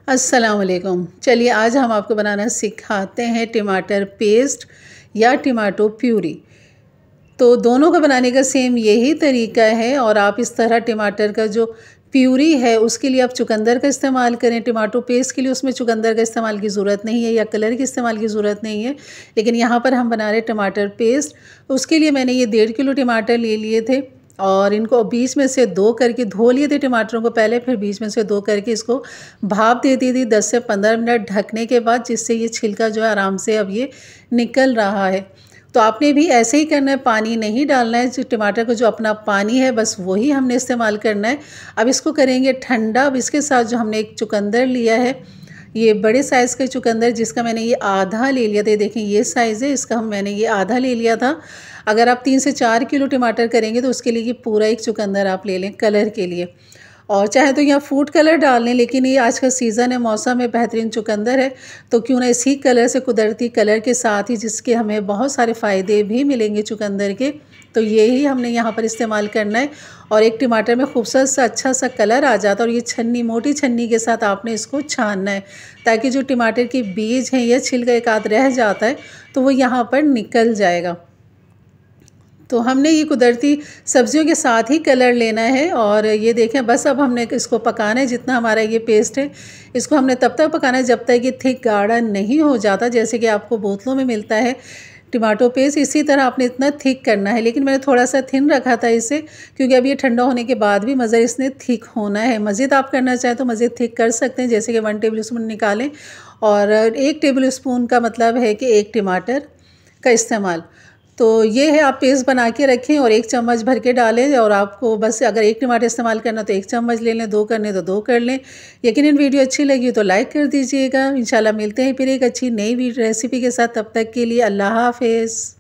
अस्सलाम वालेकुम। चलिए आज हम आपको बनाना सिखाते हैं टमाटर पेस्ट या टमाटो प्यूरी। तो दोनों का बनाने का सेम यही तरीका है और आप इस तरह टमाटर का जो प्यूरी है उसके लिए आप चुकंदर का इस्तेमाल करें। टमाटो पेस्ट के लिए उसमें चुकंदर का इस्तेमाल की ज़रूरत नहीं है या कलर के इस्तेमाल की ज़रूरत नहीं है, लेकिन यहाँ पर हम बना रहे टमाटर पेस्ट। उसके लिए मैंने ये 1.5 किलो टमाटर ले लिए थे और इनको बीच में से दो करके धो लिए थे टमाटरों को पहले, फिर बीच में से दो करके इसको भाप दे दी थी 10 से 15 मिनट ढकने के बाद, जिससे ये छिलका जो है आराम से अब ये निकल रहा है। तो आपने भी ऐसे ही करना है, पानी नहीं डालना है। जो टमाटर का जो अपना पानी है बस वही हमने इस्तेमाल करना है। अब इसको करेंगे ठंडा। अब इसके साथ जो हमने एक चुकंदर लिया है, ये बड़े साइज़ का चुकंदर जिसका मैंने ये आधा ले लिया था। देखें ये साइज़ है इसका, मैंने ये आधा ले लिया था। अगर आप 3 से 4 किलो टमाटर करेंगे तो उसके लिए ये पूरा एक चुकंदर आप ले लें कलर के लिए। और चाहे तो यहाँ फूड कलर डाल लें, लेकिन ये आज का सीज़न है, मौसम है, बेहतरीन चुकंदर है, तो क्यों ना इसी कलर से, कुदरती कलर के साथ ही, जिसके हमें बहुत सारे फ़ायदे भी मिलेंगे चुकंदर के, तो यही हमने यहाँ पर इस्तेमाल करना है। और एक टमाटर में खूबसूरत सा अच्छा सा कलर आ जाता है। और ये छन्नी, मोटी छन्नी के साथ आपने इसको छानना है ताकि जो टमाटर के बीज हैं या छिलका एक आध रह जाता है तो वो यहाँ पर निकल जाएगा। तो हमने ये कुदरती सब्जियों के साथ ही कलर लेना है। और ये देखें बस अब हमने इसको पकाना है। जितना हमारा ये पेस्ट है इसको हमने तब तक पकाना है जब तक ये थिक गाढ़ा नहीं हो जाता, जैसे कि आपको बोतलों में मिलता है टमाटो पेस्ट, इसी तरह आपने इतना थिक करना है। लेकिन मैंने थोड़ा सा थिन रखा था इसे, क्योंकि अब ये ठंडा होने के बाद भी मज़ीद इसने थिक होना है। मज़ीद आप करना चाहें तो मज़ीद थिक कर सकते हैं, जैसे कि 1 टेबल स्पून निकालें और 1 टेबल स्पून का मतलब है कि 1 टमाटर का इस्तेमाल। तो ये है, आप पेस्ट बना के रखें और 1 चम्मच भर के डालें। और आपको बस अगर 1 टमाटर इस्तेमाल करना तो 1 चम्मच ले लें, 2 करने तो 2 कर लें। यकीनन वीडियो अच्छी लगी तो लाइक कर दीजिएगा। इंशाल्लाह मिलते हैं फिर एक अच्छी नई रेसिपी के साथ। तब तक के लिए अल्लाह हाफ़िज़।